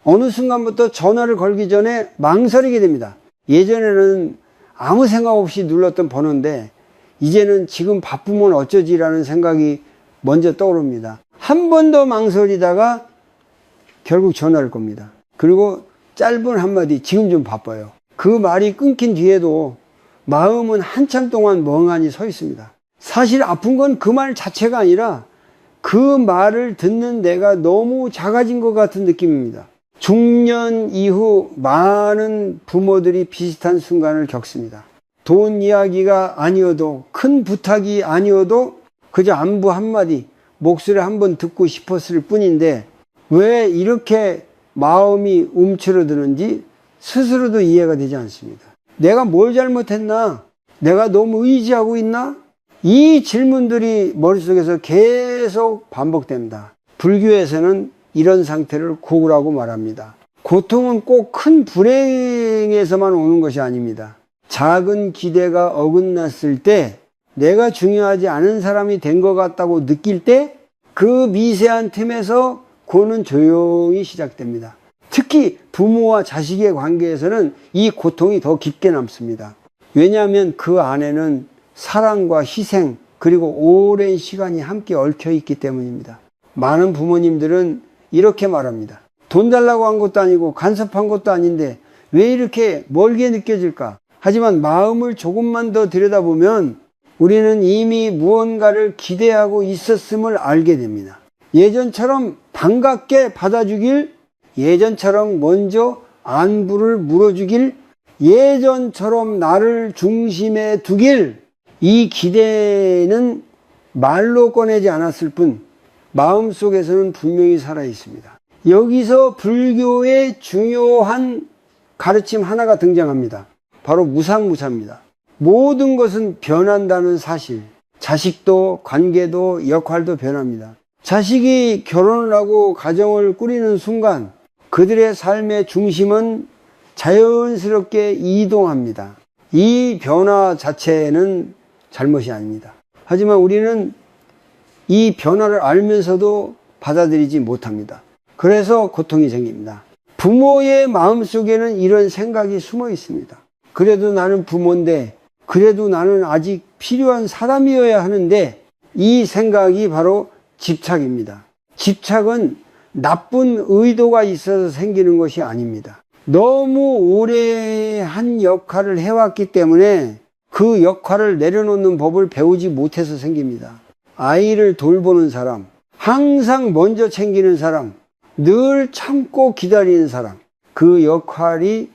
어느 순간부터 전화를 걸기 전에 망설이게 됩니다. 예전에는 아무 생각 없이 눌렀던 번호인데 이제는 지금 바쁘면 어쩌지라는 생각이 먼저 떠오릅니다. 한 번 더 망설이다가 결국 전화를 겁니다. 그리고 짧은 한마디, 지금 좀 바빠요. 그 말이 끊긴 뒤에도 마음은 한참 동안 멍하니 서 있습니다. 사실 아픈 건 그 말 자체가 아니라 그 말을 듣는 내가 너무 작아진 것 같은 느낌입니다. 중년 이후 많은 부모들이 비슷한 순간을 겪습니다. 돈 이야기가 아니어도, 큰 부탁이 아니어도 그저 안부 한마디, 목소리 한번 듣고 싶었을 뿐인데 왜 이렇게 마음이 움츠러드는지 스스로도 이해가 되지 않습니다. 내가 뭘 잘못했나? 내가 너무 의지하고 있나? 이 질문들이 머릿속에서 계속 반복됩니다. 불교에서는 이런 상태를 고구라고 말합니다. 고통은 꼭 큰 불행에서만 오는 것이 아닙니다. 작은 기대가 어긋났을 때, 내가 중요하지 않은 사람이 된 것 같다고 느낄 때 그 미세한 틈에서 고는 조용히 시작됩니다. 특히 부모와 자식의 관계에서는 이 고통이 더 깊게 남습니다. 왜냐하면 그 안에는 사랑과 희생 그리고 오랜 시간이 함께 얽혀 있기 때문입니다. 많은 부모님들은 이렇게 말합니다. 돈 달라고 한 것도 아니고 간섭한 것도 아닌데 왜 이렇게 멀게 느껴질까? 하지만 마음을 조금만 더 들여다보면 우리는 이미 무언가를 기대하고 있었음을 알게 됩니다. 예전처럼 반갑게 받아주길, 예전처럼 먼저 안부를 물어주길, 예전처럼 나를 중심에 두길, 이 기대는 말로 꺼내지 않았을 뿐 마음속에서는 분명히 살아 있습니다. 여기서 불교의 중요한 가르침 하나가 등장합니다. 바로 무상무사입니다. 모든 것은 변한다는 사실. 자식도 관계도 역할도 변합니다. 자식이 결혼을 하고 가정을 꾸리는 순간 그들의 삶의 중심은 자연스럽게 이동합니다. 이 변화 자체는 잘못이 아닙니다. 하지만 우리는 이 변화를 알면서도 받아들이지 못합니다. 그래서 고통이 생깁니다. 부모의 마음속에는 이런 생각이 숨어 있습니다. 그래도 나는 부모인데, 그래도 나는 아직 필요한 사람이어야 하는데, 이 생각이 바로 집착입니다. 집착은 나쁜 의도가 있어서 생기는 것이 아닙니다. 너무 오래 한 역할을 해왔기 때문에 그 역할을 내려놓는 법을 배우지 못해서 생깁니다. 아이를 돌보는 사람, 항상 먼저 챙기는 사람, 늘 참고 기다리는 사람, 그 역할이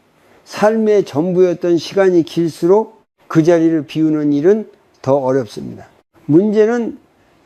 삶의 전부였던 시간이 길수록 그 자리를 비우는 일은 더 어렵습니다. 문제는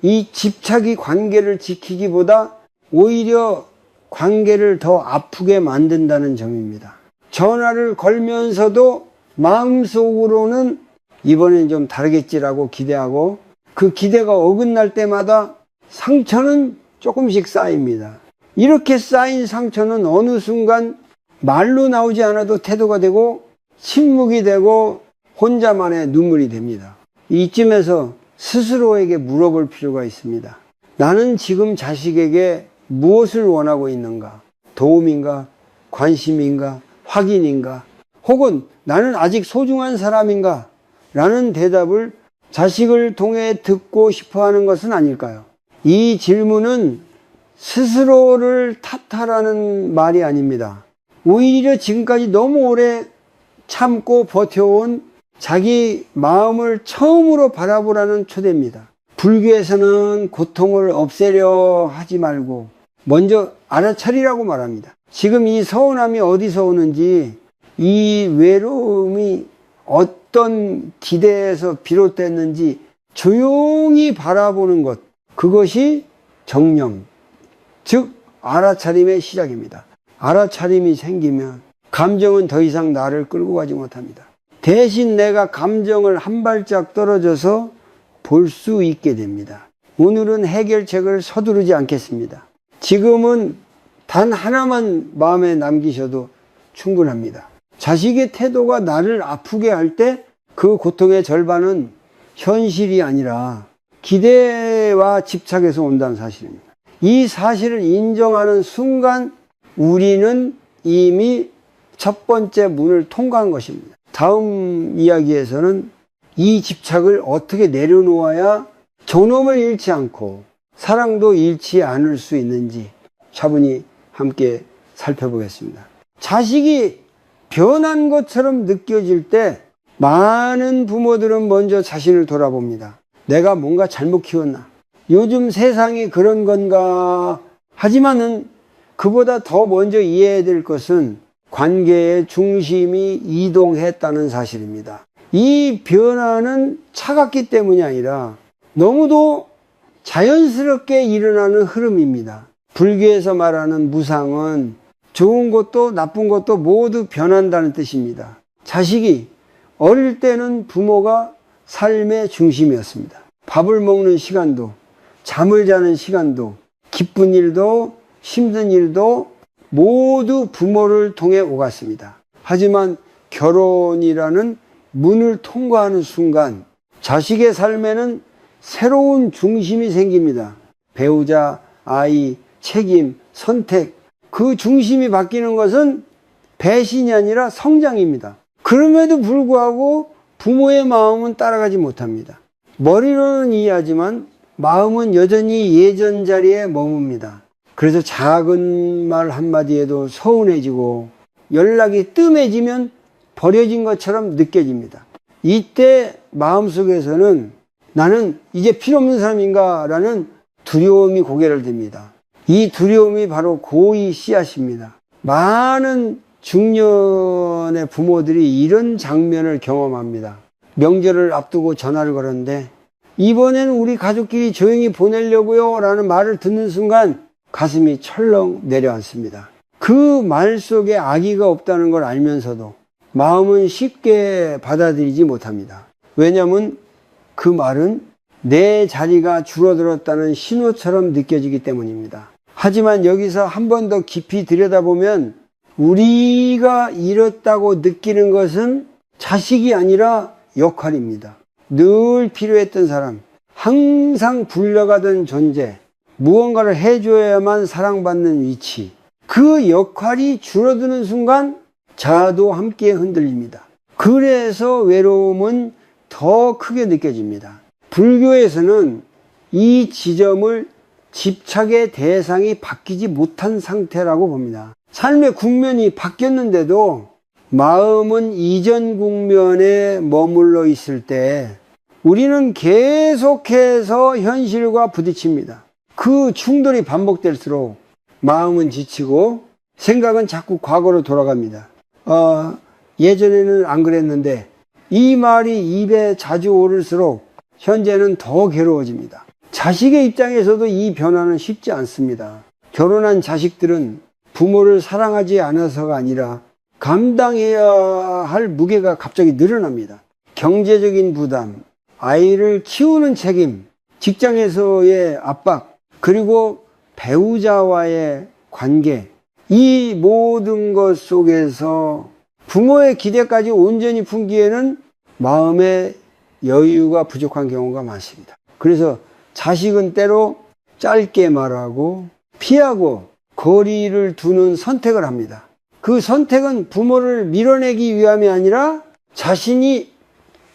이 집착이 관계를 지키기보다 오히려 관계를 더 아프게 만든다는 점입니다. 전화를 걸면서도 마음속으로는 이번엔 좀 다르겠지라고 기대하고 그 기대가 어긋날 때마다 상처는 조금씩 쌓입니다. 이렇게 쌓인 상처는 어느 순간 말로 나오지 않아도 태도가 되고 침묵이 되고 혼자만의 눈물이 됩니다. 이쯤에서 스스로에게 물어볼 필요가 있습니다. 나는 지금 자식에게 무엇을 원하고 있는가? 도움인가? 관심인가? 확인인가? 혹은 나는 아직 소중한 사람인가? 라는 대답을 자식을 통해 듣고 싶어 하는 것은 아닐까요? 이 질문은 스스로를 탓하라는 말이 아닙니다. 오히려 지금까지 너무 오래 참고 버텨온 자기 마음을 처음으로 바라보라는 초대입니다. 불교에서는 고통을 없애려 하지 말고 먼저 알아차리라고 말합니다. 지금 이 서운함이 어디서 오는지, 이 외로움이 어떤 기대에서 비롯됐는지 조용히 바라보는 것, 그것이 정령, 즉 알아차림의 시작입니다. 알아차림이 생기면 감정은 더 이상 나를 끌고 가지 못합니다. 대신 내가 감정을 한 발짝 떨어져서 볼 수 있게 됩니다. 오늘은 해결책을 서두르지 않겠습니다. 지금은 단 하나만 마음에 남기셔도 충분합니다. 자식의 태도가 나를 아프게 할 때 그 고통의 절반은 현실이 아니라 기대와 집착에서 온다는 사실입니다. 이 사실을 인정하는 순간 우리는 이미 첫 번째 문을 통과한 것입니다. 다음 이야기에서는 이 집착을 어떻게 내려놓아야 존엄을 잃지 않고 사랑도 잃지 않을 수 있는지 차분히 함께 살펴보겠습니다. 자식이 변한 것처럼 느껴질 때 많은 부모들은 먼저 자신을 돌아봅니다. 내가 뭔가 잘못 키웠나? 요즘 세상이 그런 건가? 하지만은 그보다 더 먼저 이해해야 될 것은 관계의 중심이 이동했다는 사실입니다. 이 변화는 차갑기 때문이 아니라 너무도 자연스럽게 일어나는 흐름입니다. 불교에서 말하는 무상은 좋은 것도 나쁜 것도 모두 변한다는 뜻입니다. 자식이 어릴 때는 부모가 삶의 중심이었습니다. 밥을 먹는 시간도, 잠을 자는 시간도, 기쁜 일도, 힘든 일도 모두 부모를 통해 오갔습니다. 하지만 결혼이라는 문을 통과하는 순간 자식의 삶에는 새로운 중심이 생깁니다. 배우자, 아이, 책임, 선택, 그 중심이 바뀌는 것은 배신이 아니라 성장입니다. 그럼에도 불구하고 부모의 마음은 따라가지 못합니다. 머리로는 이해하지만 마음은 여전히 예전 자리에 머뭅니다. 그래서 작은 말 한마디에도 서운해지고 연락이 뜸해지면 버려진 것처럼 느껴집니다. 이때 마음속에서는 나는 이제 필요 없는 사람인가 라는 두려움이 고개를 듭니다. 이 두려움이 바로 고의 씨앗입니다. 많은 중년의 부모들이 이런 장면을 경험합니다. 명절을 앞두고 전화를 걸었는데 이번에는 우리 가족끼리 조용히 보내려고요 라는 말을 듣는 순간 가슴이 철렁 내려앉습니다. 그 말 속에 악의가 없다는 걸 알면서도 마음은 쉽게 받아들이지 못합니다. 왜냐하면 그 말은 내 자리가 줄어들었다는 신호처럼 느껴지기 때문입니다. 하지만 여기서 한 번 더 깊이 들여다보면 우리가 잃었다고 느끼는 것은 자식이 아니라 역할입니다. 늘 필요했던 사람, 항상 불려가던 존재, 무언가를 해줘야만 사랑받는 위치, 그 역할이 줄어드는 순간 자아도 함께 흔들립니다. 그래서 외로움은 더 크게 느껴집니다. 불교에서는 이 지점을 집착의 대상이 바뀌지 못한 상태라고 봅니다. 삶의 국면이 바뀌었는데도 마음은 이전 국면에 머물러 있을 때 우리는 계속해서 현실과 부딪힙니다. 그 충돌이 반복될수록 마음은 지치고 생각은 자꾸 과거로 돌아갑니다. 예전에는 안 그랬는데 이 말이 입에 자주 오를수록 현재는 더 괴로워집니다. 자식의 입장에서도 이 변화는 쉽지 않습니다. 결혼한 자식들은 부모를 사랑하지 않아서가 아니라 감당해야 할 무게가 갑자기 늘어납니다. 경제적인 부담, 아이를 키우는 책임, 직장에서의 압박, 그리고 배우자와의 관계, 이 모든 것 속에서 부모의 기대까지 온전히 품기에는 마음의 여유가 부족한 경우가 많습니다. 그래서 자식은 때로 짧게 말하고 피하고 거리를 두는 선택을 합니다. 그 선택은 부모를 밀어내기 위함이 아니라 자신이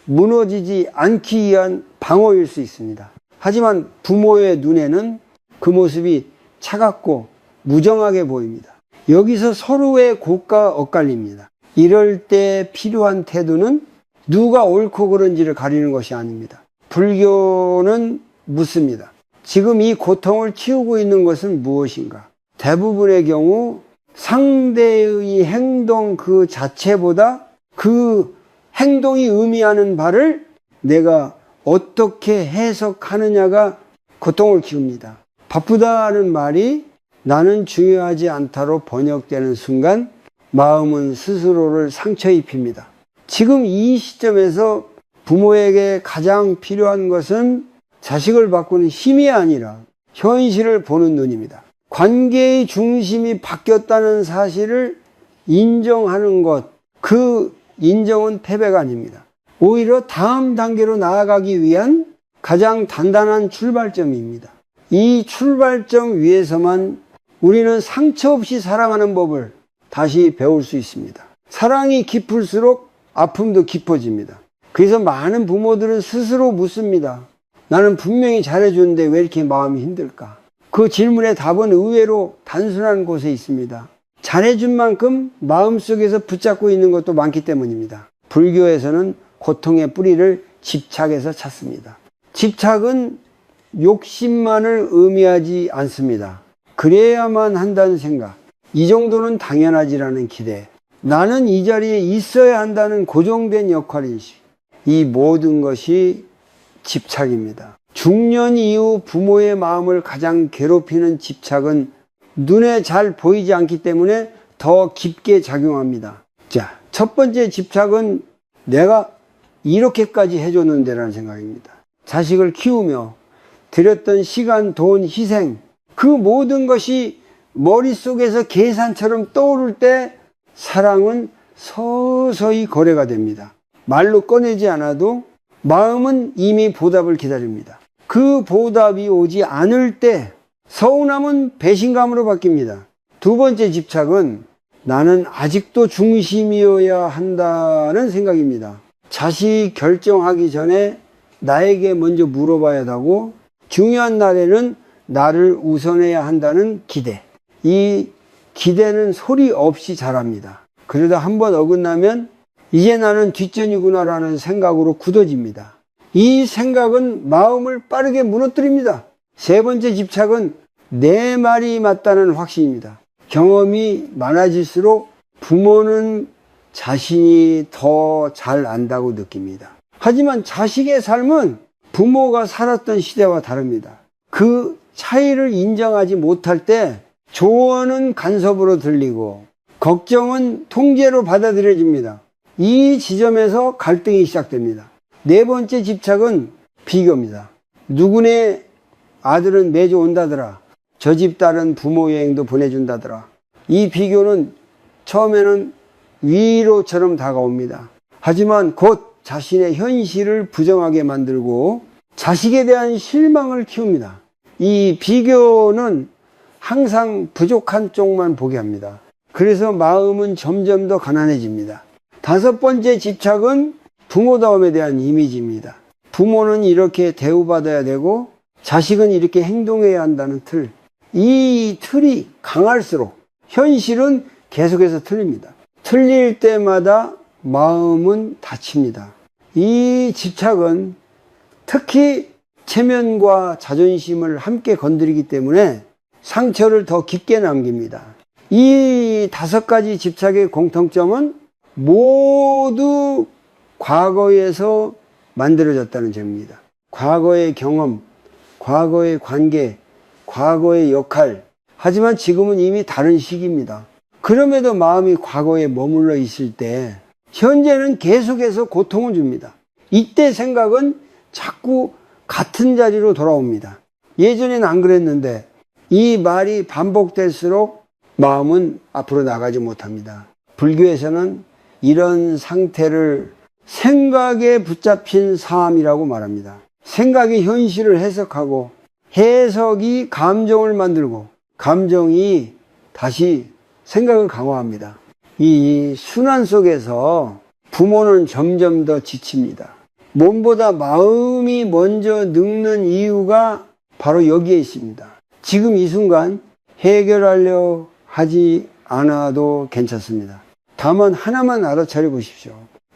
무너지지 않기 위한 방어일 수 있습니다. 하지만 부모의 눈에는 그 모습이 차갑고 무정하게 보입니다. 여기서 서로의 고가 엇갈립니다. 이럴 때 필요한 태도는 누가 옳고 그른지를 가리는 것이 아닙니다. 불교는 묻습니다. 지금 이 고통을 키우고 있는 것은 무엇인가? 대부분의 경우 상대의 행동 그 자체보다 그 행동이 의미하는 바를 내가 어떻게 해석하느냐가 고통을 키웁니다. 바쁘다는 말이 나는 중요하지 않다로 번역되는 순간 마음은 스스로를 상처 입힙니다. 지금 이 시점에서 부모에게 가장 필요한 것은 자식을 바꾸는 힘이 아니라 현실을 보는 눈입니다. 관계의 중심이 바뀌었다는 사실을 인정하는 것, 그 인정은 패배가 아닙니다. 오히려 다음 단계로 나아가기 위한 가장 단단한 출발점입니다. 이 출발점 위에서만 우리는 상처 없이 사랑하는 법을 다시 배울 수 있습니다. 사랑이 깊을수록 아픔도 깊어집니다. 그래서 많은 부모들은 스스로 묻습니다. 나는 분명히 잘해주는데 왜 이렇게 마음이 힘들까? 그 질문의 답은 의외로 단순한 곳에 있습니다. 잘해준 만큼 마음속에서 붙잡고 있는 것도 많기 때문입니다. 불교에서는 고통의 뿌리를 집착에서 찾습니다. 집착은 욕심만을 의미하지 않습니다. 그래야만 한다는 생각, 이 정도는 당연하지라는 기대, 나는 이 자리에 있어야 한다는 고정된 역할인식, 이 모든 것이 집착입니다. 중년 이후 부모의 마음을 가장 괴롭히는 집착은 눈에 잘 보이지 않기 때문에 더 깊게 작용합니다. 자, 첫 번째 집착은 내가 이렇게까지 해줬는데 라는 생각입니다. 자식을 키우며 들였던 시간, 돈, 희생, 그 모든 것이 머릿속에서 계산처럼 떠오를 때 사랑은 서서히 거래가 됩니다. 말로 꺼내지 않아도 마음은 이미 보답을 기다립니다. 그 보답이 오지 않을 때 서운함은 배신감으로 바뀝니다. 두 번째 집착은 나는 아직도 중심이어야 한다는 생각입니다. 자식 결정하기 전에 나에게 먼저 물어봐야 하고 중요한 날에는 나를 우선해야 한다는 기대. 이 기대는 소리 없이 자랍니다. 그러다 한번 어긋나면 이제 나는 뒷전이구나 라는 생각으로 굳어집니다. 이 생각은 마음을 빠르게 무너뜨립니다. 세 번째 집착은 내 말이 맞다는 확신입니다. 경험이 많아질수록 부모는 자신이 더 잘 안다고 느낍니다. 하지만 자식의 삶은 부모가 살았던 시대와 다릅니다. 그 차이를 인정하지 못할 때 조언은 간섭으로 들리고 걱정은 통제로 받아들여집니다. 이 지점에서 갈등이 시작됩니다. 네 번째 집착은 비교입니다. 누구네 아들은 매주 온다더라. 저 집 딸은 부모 여행도 보내준다더라. 이 비교는 처음에는 위로처럼 다가옵니다. 하지만 곧 자신의 현실을 부정하게 만들고 자식에 대한 실망을 키웁니다. 이 비교는 항상 부족한 쪽만 보게 합니다. 그래서 마음은 점점 더 가난해집니다. 다섯 번째 집착은 부모다움에 대한 이미지입니다. 부모는 이렇게 대우받아야 되고 자식은 이렇게 행동해야 한다는 틀. 이 틀이 강할수록 현실은 계속해서 틀립니다. 틀릴 때마다 마음은 다칩니다. 이 집착은 특히 체면과 자존심을 함께 건드리기 때문에 상처를 더 깊게 남깁니다. 이 다섯 가지 집착의 공통점은 모두 과거에서 만들어졌다는 점입니다. 과거의 경험, 과거의 관계, 과거의 역할. 하지만 지금은 이미 다른 시기입니다. 그럼에도 마음이 과거에 머물러 있을 때 현재는 계속해서 고통을 줍니다. 이때 생각은 자꾸 같은 자리로 돌아옵니다. 예전엔 안 그랬는데 이 말이 반복될수록 마음은 앞으로 나가지 못합니다. 불교에서는 이런 상태를 생각에 붙잡힌 삶이라고 말합니다. 생각이 현실을 해석하고 해석이 감정을 만들고 감정이 다시 생각을 강화합니다. 이 순환 속에서 부모는 점점 더 지칩니다. 몸보다 마음이 먼저 늙는 이유가 바로 여기에 있습니다. 지금 이 순간 해결하려 하지 않아도 괜찮습니다. 다만 하나만 알아차려 보십시오.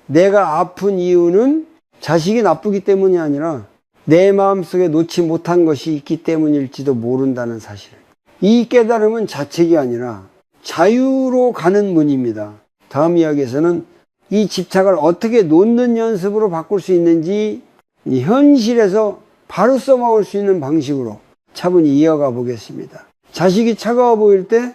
내가 아픈 이유는 자식이 나쁘기 때문이 아니라 내 마음속에 놓지 못한 것이 있기 때문일지도 모른다는 사실. 이 깨달음은 자책이 아니라 자유로 가는 문입니다. 다음 이야기에서는 이 집착을 어떻게 놓는 연습으로 바꿀 수 있는지 현실에서 바로 써먹을 수 있는 방식으로 차분히 이어가 보겠습니다. 자식이 차가워 보일 때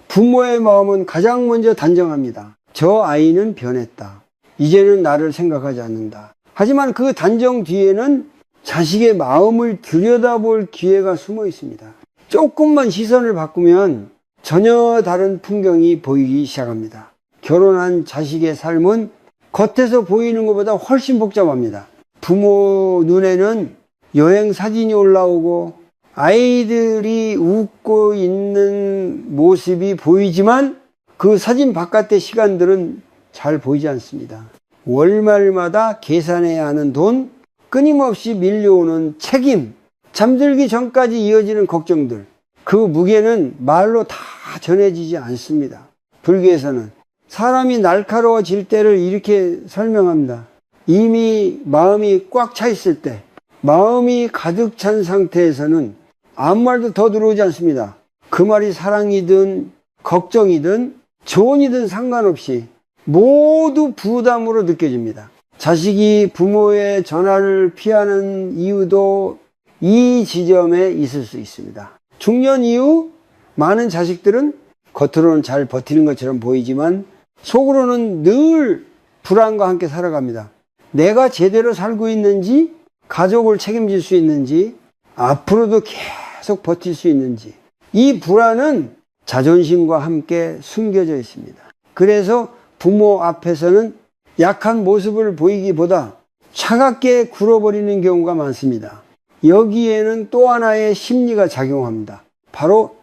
부모의 마음은 가장 먼저 단정합니다. 저 아이는 변했다. 이제는 나를 생각하지 않는다. 하지만 그 단정 뒤에는 자식의 마음을 들여다볼 기회가 숨어 있습니다. 조금만 시선을 바꾸면 전혀 다른 풍경이 보이기 시작합니다. 결혼한 자식의 삶은 겉에서 보이는 것보다 훨씬 복잡합니다. 부모 눈에는 여행 사진이 올라오고 아이들이 웃고 있는 모습이 보이지만 그 사진 바깥의 시간들은 잘 보이지 않습니다. 월말마다 계산해야 하는 돈, 끊임없이 밀려오는 책임, 잠들기 전까지 이어지는 걱정들, 그 무게는 말로 다 전해지지 않습니다. 불교에서는 사람이 날카로워질 때를 이렇게 설명합니다. 이미 마음이 꽉 차 있을 때, 마음이 가득 찬 상태에서는 아무 말도 더 들어오지 않습니다. 그 말이 사랑이든 걱정이든 조언이든 상관없이 모두 부담으로 느껴집니다. 자식이 부모의 전화를 피하는 이유도 이 지점에 있을 수 있습니다. 중년 이후 많은 자식들은 겉으로는 잘 버티는 것처럼 보이지만 속으로는 늘 불안과 함께 살아갑니다. 내가 제대로 살고 있는지, 가족을 책임질 수 있는지, 앞으로도 계속 버틸 수 있는지, 이 불안은 자존심과 함께 숨겨져 있습니다. 그래서 부모 앞에서는 약한 모습을 보이기보다 차갑게 굴어버리는 경우가 많습니다. 여기에는 또 하나의 심리가 작용합니다. 바로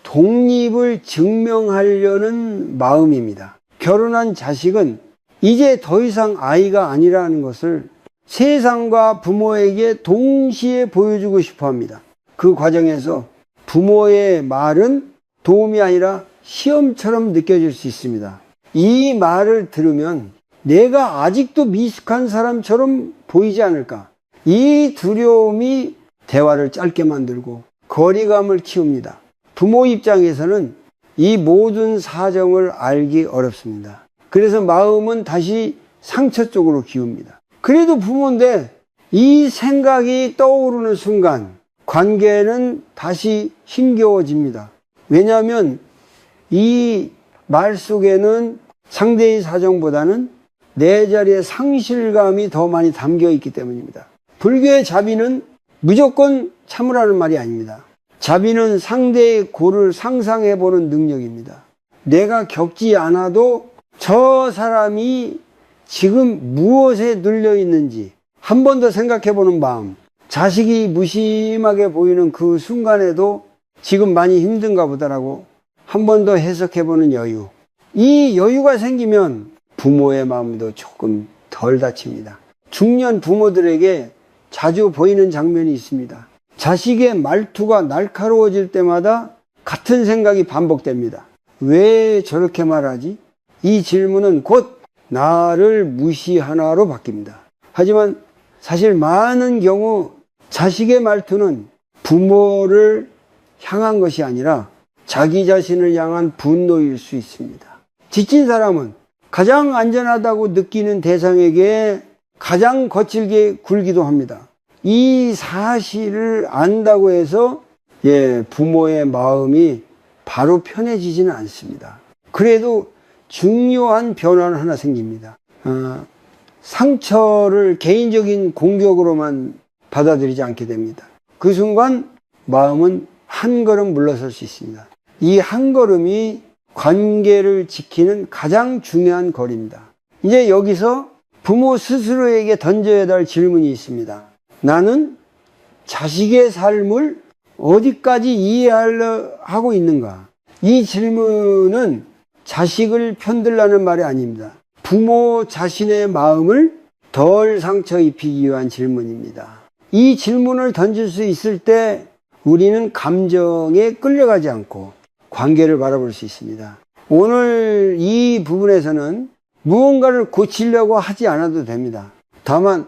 독립을 증명하려는 마음입니다. 결혼한 자식은 이제 더 이상 아이가 아니라는 것을 세상과 부모에게 동시에 보여주고 싶어 합니다. 그 과정에서 부모의 말은 도움이 아니라 시험처럼 느껴질 수 있습니다. 이 말을 들으면 내가 아직도 미숙한 사람처럼 보이지 않을까? 이 두려움이 대화를 짧게 만들고 거리감을 키웁니다. 부모 입장에서는 이 모든 사정을 알기 어렵습니다. 그래서 마음은 다시 상처 쪽으로 기웁니다. 그래도 부모인데 이 생각이 떠오르는 순간 관계는 다시 힘겨워집니다. 왜냐하면 이 말 속에는 상대의 사정보다는 내 자리에 상실감이 더 많이 담겨 있기 때문입니다. 불교의 자비는 무조건 참으라는 말이 아닙니다. 자비는 상대의 고를 상상해보는 능력입니다. 내가 겪지 않아도 저 사람이 지금 무엇에 눌려 있는지 한 번 더 생각해보는 마음, 자식이 무심하게 보이는 그 순간에도 지금 많이 힘든가 보다라고 한 번 더 해석해보는 여유, 이 여유가 생기면 부모의 마음도 조금 덜 다칩니다. 중년 부모들에게 자주 보이는 장면이 있습니다. 자식의 말투가 날카로워질 때마다 같은 생각이 반복됩니다. 왜 저렇게 말하지? 이 질문은 곧 나를 무시하나로 바뀝니다. 하지만 사실 많은 경우 자식의 말투는 부모를 향한 것이 아니라 자기 자신을 향한 분노일 수 있습니다. 지친 사람은 가장 안전하다고 느끼는 대상에게 가장 거칠게 굴기도 합니다. 이 사실을 안다고 해서 부모의 마음이 바로 편해지지는 않습니다. 그래도 중요한 변화는 하나 생깁니다. 상처를 개인적인 공격으로만 받아들이지 않게 됩니다. 그 순간 마음은 한 걸음 물러설 수 있습니다. 이 한 걸음이 관계를 지키는 가장 중요한 거리입니다. 이제 여기서 부모 스스로에게 던져야 할 질문이 있습니다. 나는 자식의 삶을 어디까지 이해하고 있는가? 이 질문은 자식을 편들라는 말이 아닙니다. 부모 자신의 마음을 덜 상처 입히기 위한 질문입니다. 이 질문을 던질 수 있을 때 우리는 감정에 끌려가지 않고 관계를 바라볼 수 있습니다. 오늘 이 부분에서는 무언가를 고치려고 하지 않아도 됩니다. 다만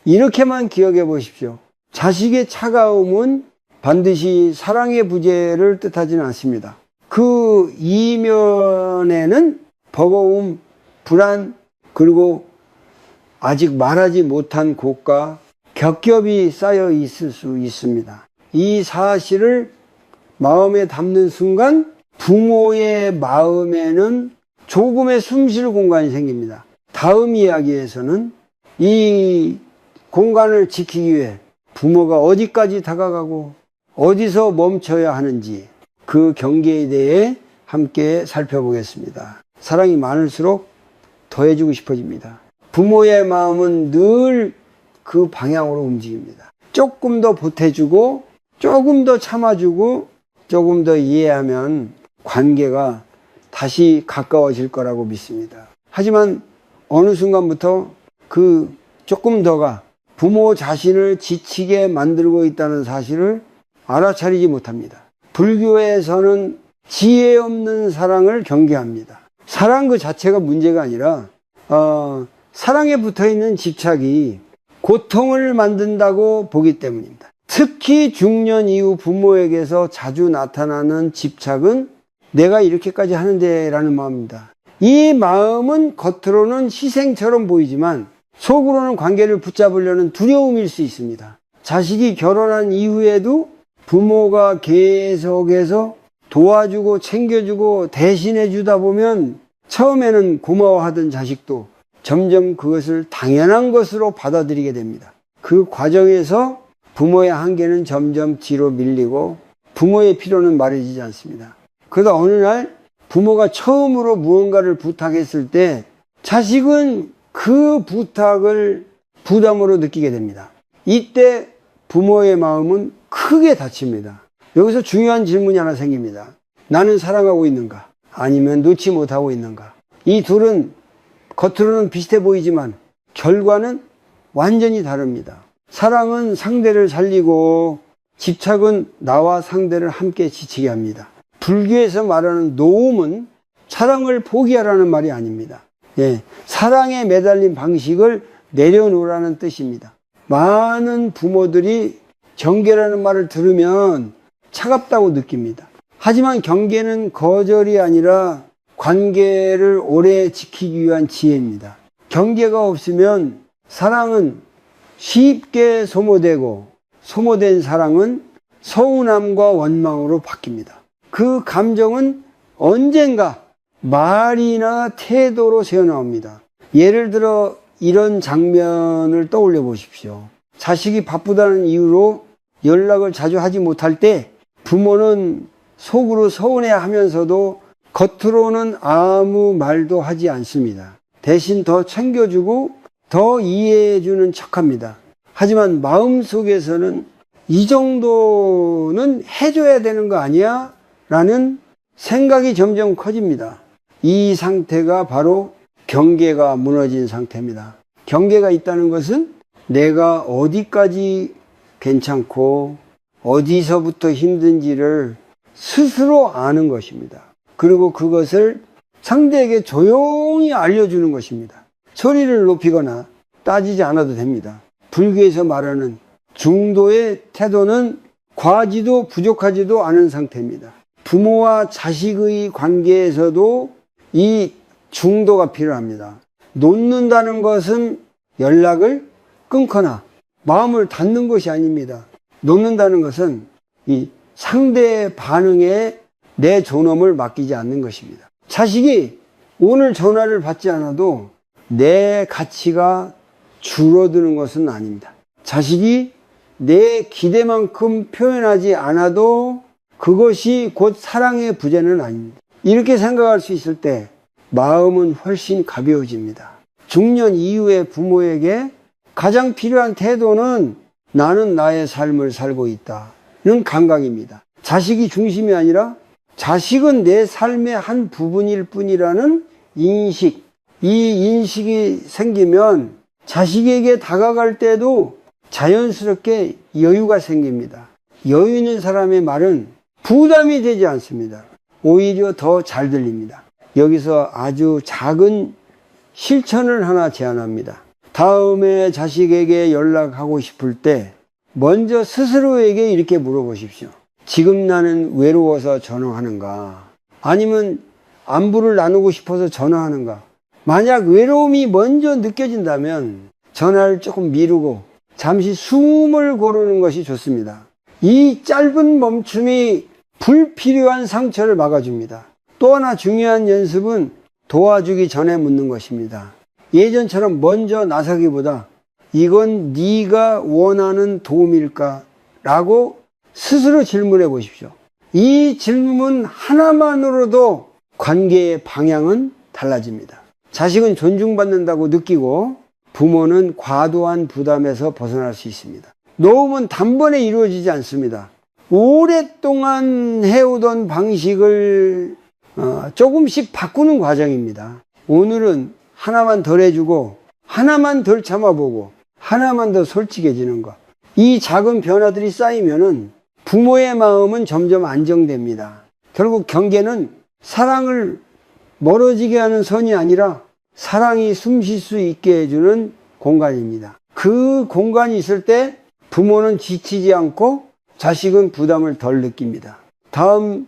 이렇게만 기억해 보십시오. 자식의 차가움은 반드시 사랑의 부재를 뜻하지는 않습니다. 그 이면에는 버거움, 불안, 그리고 아직 말하지 못한 곡과 겹겹이 쌓여 있을 수 있습니다. 이 사실을 마음에 담는 순간 부모의 마음에는 조금의 숨쉴 공간이 생깁니다. 다음 이야기에서는 이 공간을 지키기 위해 부모가 어디까지 다가가고 어디서 멈춰야 하는지 그 경계에 대해 함께 살펴보겠습니다. 사랑이 많을수록 더해주고 싶어집니다. 부모의 마음은 늘 그 방향으로 움직입니다. 조금 더 보태주고 조금 더 참아주고 조금 더 이해하면 관계가 다시 가까워질 거라고 믿습니다. 하지만 어느 순간부터 그 조금 더가 부모 자신을 지치게 만들고 있다는 사실을 알아차리지 못합니다. 불교에서는 지혜 없는 사랑을 경계합니다. 사랑 그 자체가 문제가 아니라 사랑에 붙어있는 집착이 고통을 만든다고 보기 때문입니다. 특히 중년 이후 부모에게서 자주 나타나는 집착은 내가 이렇게까지 하는데 라는 마음입니다. 이 마음은 겉으로는 희생처럼 보이지만 속으로는 관계를 붙잡으려는 두려움일 수 있습니다. 자식이 결혼한 이후에도 부모가 계속해서 도와주고 챙겨주고 대신해 주다 보면 처음에는 고마워하던 자식도 점점 그것을 당연한 것으로 받아들이게 됩니다. 그 과정에서 부모의 한계는 점점 뒤로 밀리고 부모의 필요는 마련해지지 않습니다. 그러다 어느 날 부모가 처음으로 무언가를 부탁했을 때 자식은 그 부탁을 부담으로 느끼게 됩니다. 이때 부모의 마음은 크게 다칩니다. 여기서 중요한 질문이 하나 생깁니다. 나는 사랑하고 있는가? 아니면 놓지 못하고 있는가? 이 둘은 겉으로는 비슷해 보이지만 결과는 완전히 다릅니다. 사랑은 상대를 살리고 집착은 나와 상대를 함께 지치게 합니다. 불교에서 말하는 노음은 사랑을 포기하라는 말이 아닙니다. 사랑에 매달린 방식을 내려놓으라는 뜻입니다. 많은 부모들이 경계라는 말을 들으면 차갑다고 느낍니다. 하지만 경계는 거절이 아니라 관계를 오래 지키기 위한 지혜입니다. 경계가 없으면 사랑은 쉽게 소모되고 소모된 사랑은 서운함과 원망으로 바뀝니다. 그 감정은 언젠가 말이나 태도로 새어나옵니다. 예를 들어 이런 장면을 떠올려 보십시오. 자식이 바쁘다는 이유로 연락을 자주 하지 못할 때 부모는 속으로 서운해하면서도 겉으로는 아무 말도 하지 않습니다. 대신 더 챙겨주고 더 이해해주는 척합니다. 하지만 마음속에서는 이 정도는 해줘야 되는 거 아니야? 라는 생각이 점점 커집니다. 이 상태가 바로 경계가 무너진 상태입니다. 경계가 있다는 것은 내가 어디까지 괜찮고 어디서부터 힘든지를 스스로 아는 것입니다. 그리고 그것을 상대에게 조용히 알려주는 것입니다. 소리를 높이거나 따지지 않아도 됩니다. 불교에서 말하는 중도의 태도는 과하지도 부족하지도 않은 상태입니다. 부모와 자식의 관계에서도 이 중도가 필요합니다. 놓는다는 것은 연락을 끊거나 마음을 닫는 것이 아닙니다. 놓는다는 것은 이 상대의 반응에 내 존엄을 맡기지 않는 것입니다. 자식이 오늘 전화를 받지 않아도 내 가치가 줄어드는 것은 아닙니다. 자식이 내 기대만큼 표현하지 않아도 그것이 곧 사랑의 부재는 아닙니다. 이렇게 생각할 수 있을 때 마음은 훨씬 가벼워집니다. 중년 이후의 부모에게 가장 필요한 태도는 나는 나의 삶을 살고 있다는 감각입니다. 자식이 중심이 아니라 자식은 내 삶의 한 부분일 뿐이라는 인식, 이 인식이 생기면 자식에게 다가갈 때도 자연스럽게 여유가 생깁니다. 여유 있는 사람의 말은 부담이 되지 않습니다. 오히려 더 잘 들립니다. 여기서 아주 작은 실천을 하나 제안합니다. 다음에 자식에게 연락하고 싶을 때 먼저 스스로에게 이렇게 물어보십시오. 지금 나는 외로워서 전화하는가? 아니면 안부를 나누고 싶어서 전화하는가? 만약 외로움이 먼저 느껴진다면 전화를 조금 미루고 잠시 숨을 고르는 것이 좋습니다. 이 짧은 멈춤이 불필요한 상처를 막아줍니다. 또 하나 중요한 연습은 도와주기 전에 묻는 것입니다. 예전처럼 먼저 나서기보다 이건 네가 원하는 도움일까? 라고 스스로 질문해 보십시오. 이 질문 하나만으로도 관계의 방향은 달라집니다. 자식은 존중받는다고 느끼고 부모는 과도한 부담에서 벗어날 수 있습니다. 노움은 단번에 이루어지지 않습니다. 오랫동안 해오던 방식을 조금씩 바꾸는 과정입니다. 오늘은 하나만 덜 해주고 하나만 덜 참아보고 하나만 더 솔직해지는 것. 이 작은 변화들이 쌓이면은 부모의 마음은 점점 안정됩니다. 결국 경계는 사랑을 멀어지게 하는 선이 아니라 사랑이 숨쉴 수 있게 해주는 공간입니다. 그 공간이 있을 때 부모는 지치지 않고 자식은 부담을 덜 느낍니다. 다음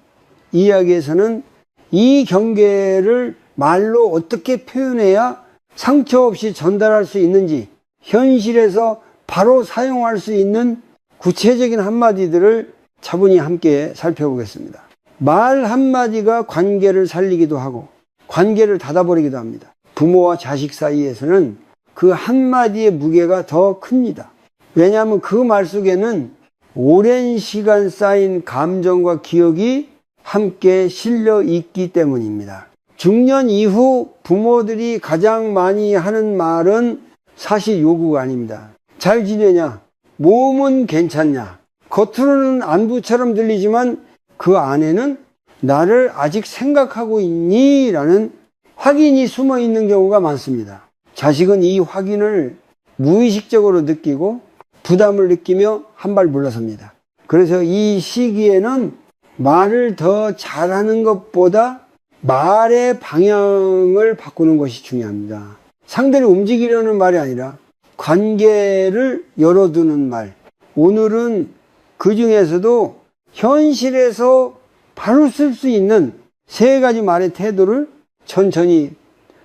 이야기에서는 이 경계를 말로 어떻게 표현해야 상처 없이 전달할 수 있는지, 현실에서 바로 사용할 수 있는 구체적인 한마디들을 차분히 함께 살펴보겠습니다. 말 한마디가 관계를 살리기도 하고 관계를 닫아버리기도 합니다. 부모와 자식 사이에서는 그 한마디의 무게가 더 큽니다. 왜냐하면 그 말 속에는 오랜 시간 쌓인 감정과 기억이 함께 실려 있기 때문입니다. 중년 이후 부모들이 가장 많이 하는 말은 사실 요구가 아닙니다. 잘 지내냐? 몸은 괜찮냐? 겉으로는 안부처럼 들리지만 그 안에는 나를 아직 생각하고 있니? 라는 확인이 숨어 있는 경우가 많습니다. 자식은 이 확인을 무의식적으로 느끼고 부담을 느끼며 한 발 물러섭니다. 그래서 이 시기에는 말을 더 잘하는 것보다 말의 방향을 바꾸는 것이 중요합니다. 상대를 움직이려는 말이 아니라 관계를 열어두는 말. 오늘은 그 중에서도 현실에서 바로 쓸 수 있는 3가지 말의 태도를 천천히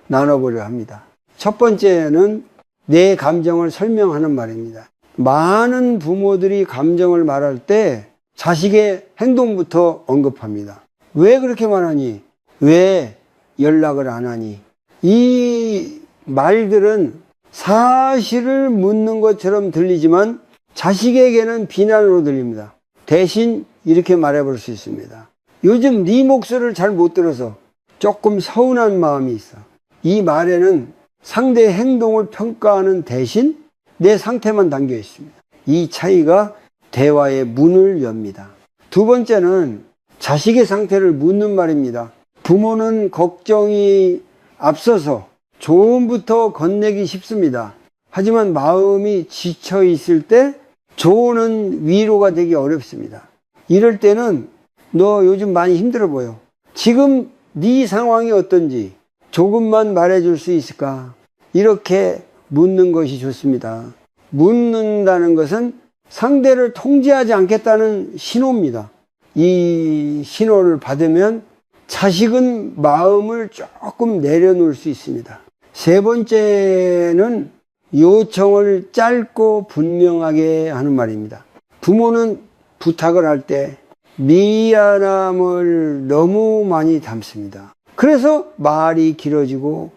나눠보려 합니다. 첫 번째는 내 감정을 설명하는 말입니다. 많은 부모들이 감정을 말할 때 자식의 행동부터 언급합니다. 왜 그렇게 말하니? 왜 연락을 안 하니? 이 말들은 사실을 묻는 것처럼 들리지만 자식에게는 비난으로 들립니다. 대신 이렇게 말해볼 수 있습니다. 요즘 네 목소리를 잘 못 들어서 조금 서운한 마음이 있어. 이 말에는 상대의 행동을 평가하는 대신 내 상태만 담겨 있습니다. 이 차이가 대화의 문을 엽니다. 두 번째는 자식의 상태를 묻는 말입니다. 부모는 걱정이 앞서서 조언부터 건네기 쉽습니다. 하지만 마음이 지쳐 있을 때 조언은 위로가 되기 어렵습니다. 이럴 때는 너 요즘 많이 힘들어 보여. 지금 네 상황이 어떤지 조금만 말해줄 수 있을까? 이렇게 묻는 것이 좋습니다. 묻는다는 것은 상대를 통제하지 않겠다는 신호입니다. 이 신호를 받으면 자식은 마음을 조금 내려놓을 수 있습니다. 세 번째는 요청을 짧고 분명하게 하는 말입니다. 부모는 부탁을 할 때 미안함을 너무 많이 담습니다. 그래서 말이 길어지고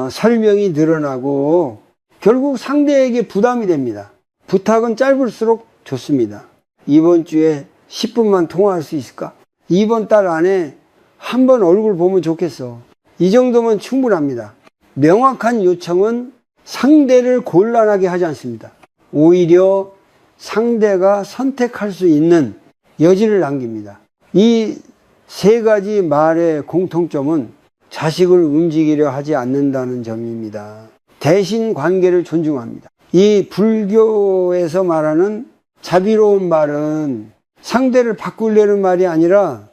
설명이 늘어나고 결국 상대에게 부담이 됩니다. 부탁은 짧을수록 좋습니다. 이번 주에 10분만 통화할 수 있을까? 이번 달 안에 한 번 얼굴 보면 좋겠어. 이 정도면 충분합니다. 명확한 요청은 상대를 곤란하게 하지 않습니다. 오히려 상대가 선택할 수 있는 여지를 남깁니다. 이 3가지 말의 공통점은 자식을 움직이려 하지 않는다는 점입니다. 대신 관계를 존중합니다. 이 불교에서 말하는 자비로운 말은 상대를 바꾸려는 말이 아니라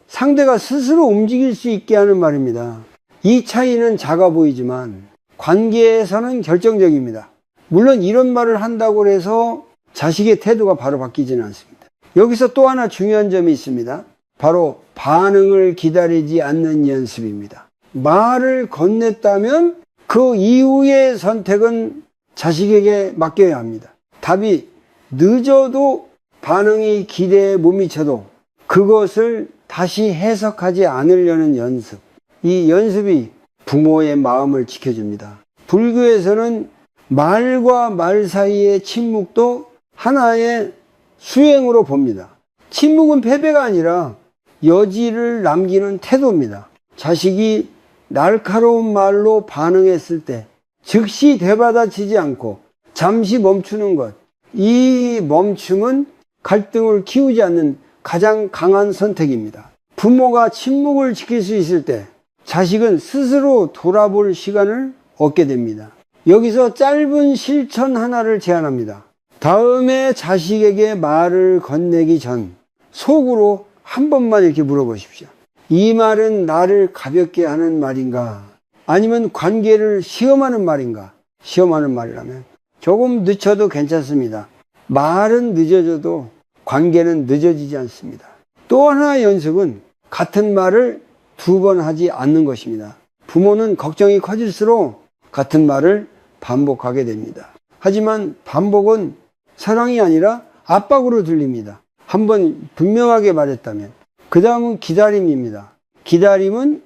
상대가 스스로 움직일 수 있게 하는 말입니다. 이 차이는 작아 보이지만 관계에서는 결정적입니다. 물론 이런 말을 한다고 해서 자식의 태도가 바로 바뀌지는 않습니다. 여기서 또 하나 중요한 점이 있습니다. 바로 반응을 기다리지 않는 연습입니다. 말을 건넸다면 그 이후의 선택은 자식에게 맡겨야 합니다. 답이 늦어도 반응이 기대에 못 미쳐도 그것을 다시 해석하지 않으려는 연습. 이 연습이 부모의 마음을 지켜줍니다. 불교에서는 말과 말 사이의 침묵도 하나의 수행으로 봅니다. 침묵은 패배가 아니라 여지를 남기는 태도입니다. 자식이 날카로운 말로 반응했을 때 즉시 되받아치지 않고 잠시 멈추는 것. 이 멈춤은 갈등을 키우지 않는 가장 강한 선택입니다. 부모가 침묵을 지킬 수 있을 때 자식은 스스로 돌아볼 시간을 얻게 됩니다. 여기서 짧은 실천 하나를 제안합니다. 다음에 자식에게 말을 건네기 전 속으로 한 번만 이렇게 물어보십시오. 이 말은 나를 가볍게 하는 말인가? 아니면 관계를 시험하는 말인가? 시험하는 말이라면 조금 늦춰도 괜찮습니다. 말은 늦어져도 관계는 늦어지지 않습니다. 또 하나의 연습은 같은 말을 2번 하지 않는 것입니다. 부모는 걱정이 커질수록 같은 말을 반복하게 됩니다. 하지만 반복은 사랑이 아니라 압박으로 들립니다. 한번 분명하게 말했다면 그 다음은 기다림입니다. 기다림은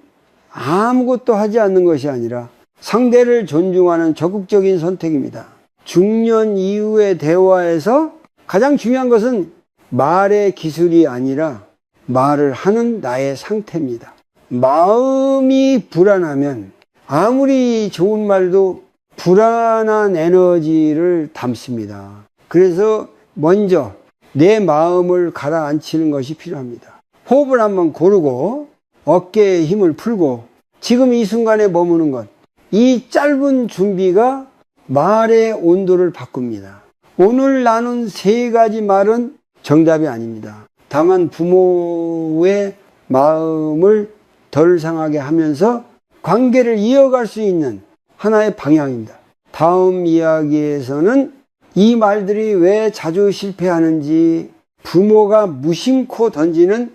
아무것도 하지 않는 것이 아니라 상대를 존중하는 적극적인 선택입니다. 중년 이후의 대화에서 가장 중요한 것은 말의 기술이 아니라 말을 하는 나의 상태입니다. 마음이 불안하면 아무리 좋은 말도 불안한 에너지를 담습니다. 그래서 먼저 내 마음을 가라앉히는 것이 필요합니다. 호흡을 한번 고르고 어깨에 힘을 풀고 지금 이 순간에 머무는 것, 이 짧은 준비가 말의 온도를 바꿉니다. 오늘 나눈 3가지 말은 정답이 아닙니다. 다만 부모의 마음을 덜 상하게 하면서 관계를 이어갈 수 있는 하나의 방향입니다. 다음 이야기에서는 이 말들이 왜 자주 실패하는지, 부모가 무심코 던지는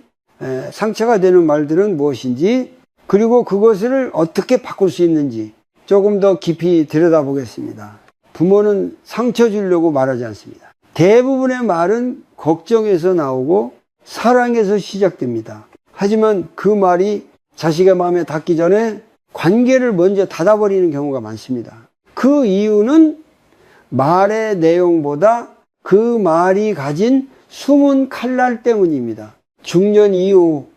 상처가 되는 말들은 무엇인지, 그리고 그것을 어떻게 바꿀 수 있는지 조금 더 깊이 들여다보겠습니다. 부모는 상처 주려고 말하지 않습니다. 대부분의 말은 걱정에서 나오고 사랑에서 시작됩니다. 하지만 그 말이 자식의 마음에 닿기 전에 관계를 먼저 닫아버리는 경우가 많습니다. 그 이유는 말의 내용보다 그 말이 가진 숨은 칼날 때문입니다. 중년 이후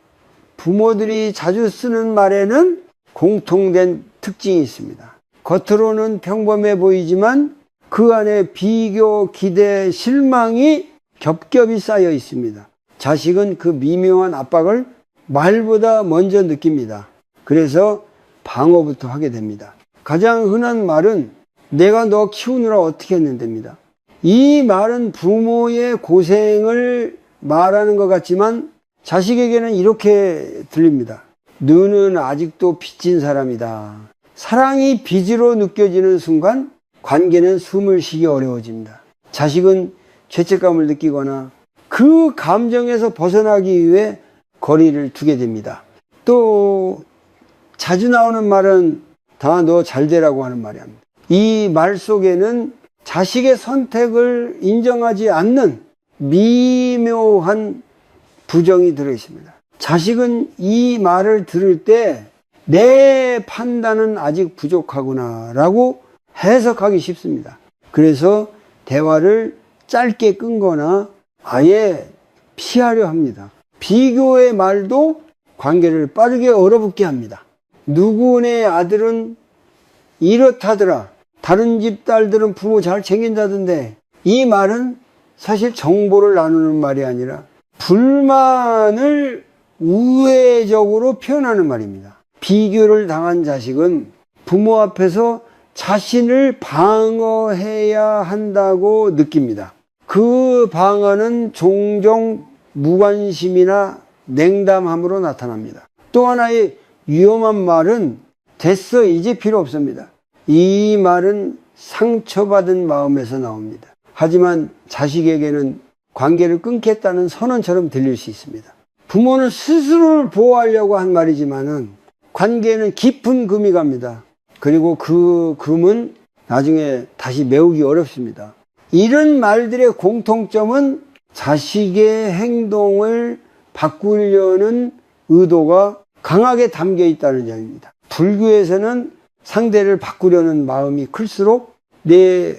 부모들이 자주 쓰는 말에는 공통된 특징이 있습니다. 겉으로는 평범해 보이지만 그 안에 비교, 기대, 실망이 겹겹이 쌓여 있습니다. 자식은 그 미묘한 압박을 말보다 먼저 느낍니다. 그래서 방어부터 하게 됩니다. 가장 흔한 말은 내가 너 키우느라 어떻게 했는데입니다. 이 말은 부모의 고생을 말하는 것 같지만 자식에게는 이렇게 들립니다. 너는 아직도 빚진 사람이다. 사랑이 빚으로 느껴지는 순간 관계는 숨을 쉬기 어려워집니다. 자식은 죄책감을 느끼거나 그 감정에서 벗어나기 위해 거리를 두게 됩니다. 또 자주 나오는 말은 다 너 잘 되라고 하는 말이야. 이 말 속에는 자식의 선택을 인정하지 않는 미묘한 부정이 들어있습니다. 자식은 이 말을 들을 때 내 판단은 아직 부족하구나 라고 해석하기 쉽습니다. 그래서 대화를 짧게 끊거나 아예 피하려 합니다. 비교의 말도 관계를 빠르게 얼어붙게 합니다. 누구네 아들은 이렇다더라. 다른 집 딸들은 부모 잘 챙긴다던데. 이 말은 사실 정보를 나누는 말이 아니라 불만을 우회적으로 표현하는 말입니다. 비교를 당한 자식은 부모 앞에서 자신을 방어해야 한다고 느낍니다. 그 방어는 종종 무관심이나 냉담함으로 나타납니다. 또 하나의 위험한 말은 됐어, 이제 필요 없습니다. 이 말은 상처받은 마음에서 나옵니다. 하지만 자식에게는 관계를 끊겠다는 선언처럼 들릴 수 있습니다. 부모는 스스로를 보호하려고 한 말이지만은 관계에는 깊은 금이 갑니다. 그리고 그 금은 나중에 다시 메우기 어렵습니다. 이런 말들의 공통점은 자식의 행동을 바꾸려는 의도가 강하게 담겨 있다는 점입니다. 불교에서는 상대를 바꾸려는 마음이 클수록 내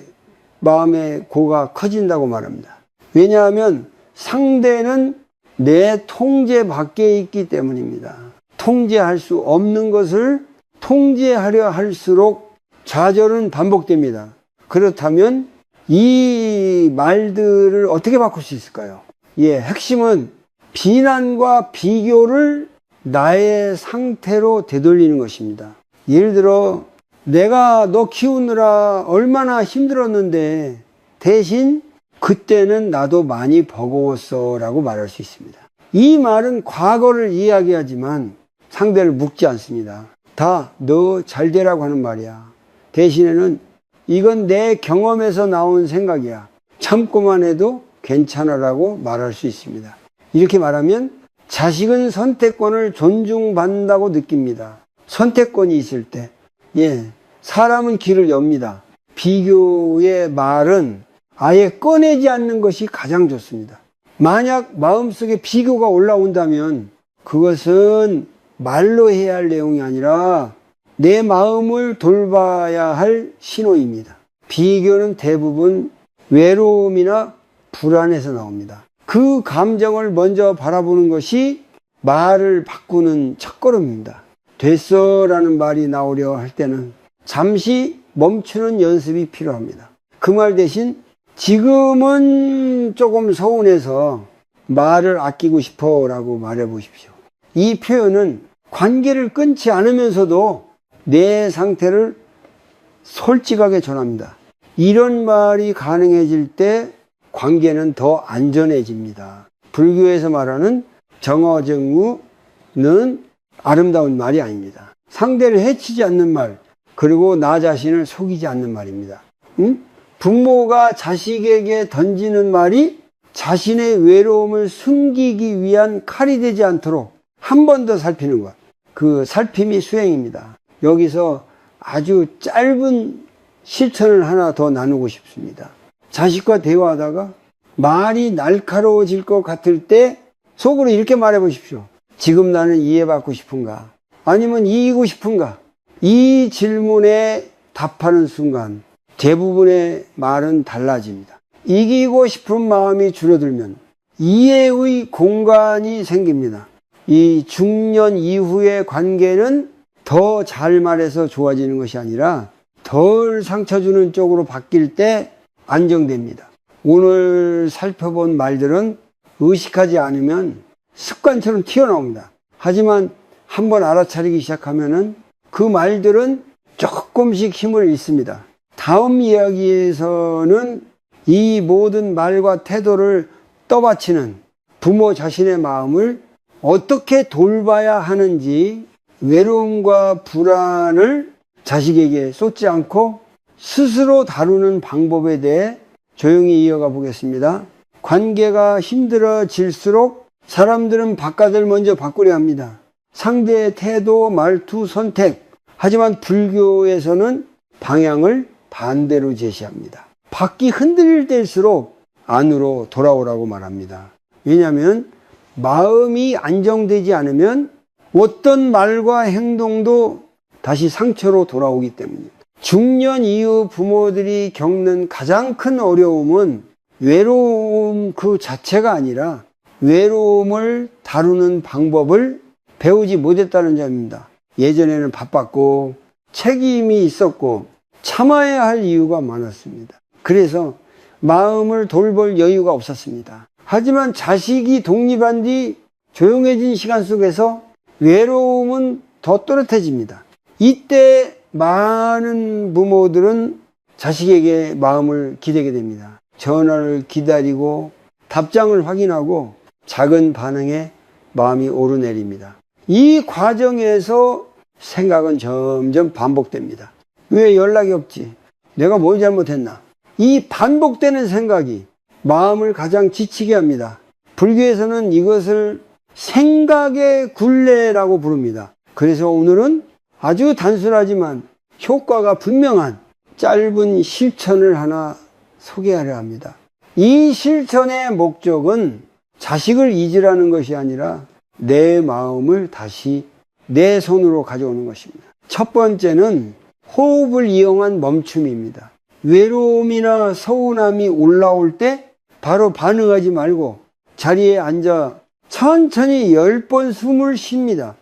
마음의 고가 커진다고 말합니다. 왜냐하면 상대는 내 통제 밖에 있기 때문입니다. 통제할 수 없는 것을 통제하려 할수록 좌절은 반복됩니다. 그렇다면 이 말들을 어떻게 바꿀 수 있을까요? 핵심은 비난과 비교를 나의 상태로 되돌리는 것입니다. 예를 들어 내가 너 키우느라 얼마나 힘들었는데 대신 그때는 나도 많이 버거웠어 라고 말할 수 있습니다. 이 말은 과거를 이야기하지만 상대를 묻지 않습니다. 다 너 잘되라고 하는 말이야. 대신에는 이건 내 경험에서 나온 생각이야. 참고만 해도 괜찮아라고 말할 수 있습니다. 이렇게 말하면 자식은 선택권을 존중받는다고 느낍니다. 선택권이 있을 때 사람은 길을 엽니다. 비교의 말은 아예 꺼내지 않는 것이 가장 좋습니다. 만약 마음속에 비교가 올라온다면 그것은 말로 해야 할 내용이 아니라 내 마음을 돌봐야 할 신호입니다. 비교는 대부분 외로움이나 불안에서 나옵니다. 그 감정을 먼저 바라보는 것이 말을 바꾸는 첫걸음입니다. 됐어 라는 말이 나오려 할 때는 잠시 멈추는 연습이 필요합니다. 그 말 대신 지금은 조금 서운해서 말을 아끼고 싶어 라고 말해 보십시오. 이 표현은 관계를 끊지 않으면서도 내 상태를 솔직하게 전합니다. 이런 말이 가능해질 때 관계는 더 안전해집니다. 불교에서 말하는 정어정우는 아름다운 말이 아닙니다. 상대를 해치지 않는 말, 그리고 나 자신을 속이지 않는 말입니다. 부모가 자식에게 던지는 말이 자신의 외로움을 숨기기 위한 칼이 되지 않도록 한 번 더 살피는 것. 그 살핌이 수행입니다. 여기서 아주 짧은 실천을 하나 더 나누고 싶습니다. 자식과 대화하다가 말이 날카로워질 것 같을 때 속으로 이렇게 말해 보십시오. 지금 나는 이해받고 싶은가? 아니면 이기고 싶은가? 이 질문에 답하는 순간 대부분의 말은 달라집니다. 이기고 싶은 마음이 줄어들면 이해의 공간이 생깁니다. 이 중년 이후의 관계는 더 잘 말해서 좋아지는 것이 아니라 덜 상처 주는 쪽으로 바뀔 때 안정됩니다. 오늘 살펴본 말들은 의식하지 않으면 습관처럼 튀어나옵니다. 하지만 한번 알아차리기 시작하면은 그 말들은 조금씩 힘을 잃습니다. 다음 이야기에서는 이 모든 말과 태도를 떠받치는 부모 자신의 마음을 어떻게 돌봐야 하는지, 외로움과 불안을 자식에게 쏟지 않고 스스로 다루는 방법에 대해 조용히 이어가 보겠습니다. 관계가 힘들어질수록 사람들은 바깥을 먼저 바꾸려 합니다. 상대의 태도, 말투, 선택. 하지만 불교에서는 방향을 반대로 제시합니다. 밖이 흔들릴 때일수록 안으로 돌아오라고 말합니다. 왜냐하면 마음이 안정되지 않으면 어떤 말과 행동도 다시 상처로 돌아오기 때문입니다. 중년 이후 부모들이 겪는 가장 큰 어려움은 외로움 그 자체가 아니라 외로움을 다루는 방법을 배우지 못했다는 점입니다. 예전에는 바빴고 책임이 있었고 참아야 할 이유가 많았습니다. 그래서 마음을 돌볼 여유가 없었습니다. 하지만 자식이 독립한 뒤 조용해진 시간 속에서 외로움은 더 또렷해집니다. 이때 많은 부모들은 자식에게 마음을 기대게 됩니다. 전화를 기다리고 답장을 확인하고 작은 반응에 마음이 오르내립니다. 이 과정에서 생각은 점점 반복됩니다. 왜 연락이 없지? 내가 뭘 잘못했나? 이 반복되는 생각이 마음을 가장 지치게 합니다. 불교에서는 이것을 생각의 굴레라고 부릅니다. 그래서 오늘은 아주 단순하지만 효과가 분명한 짧은 실천을 하나 소개하려 합니다. 이 실천의 목적은 자식을 잊으라는 것이 아니라 내 마음을 다시 내 손으로 가져오는 것입니다. 첫 번째는 호흡을 이용한 멈춤입니다. 외로움이나 서운함이 올라올 때 바로 반응하지 말고 자리에 앉아 천천히 10번 숨을 쉽니다.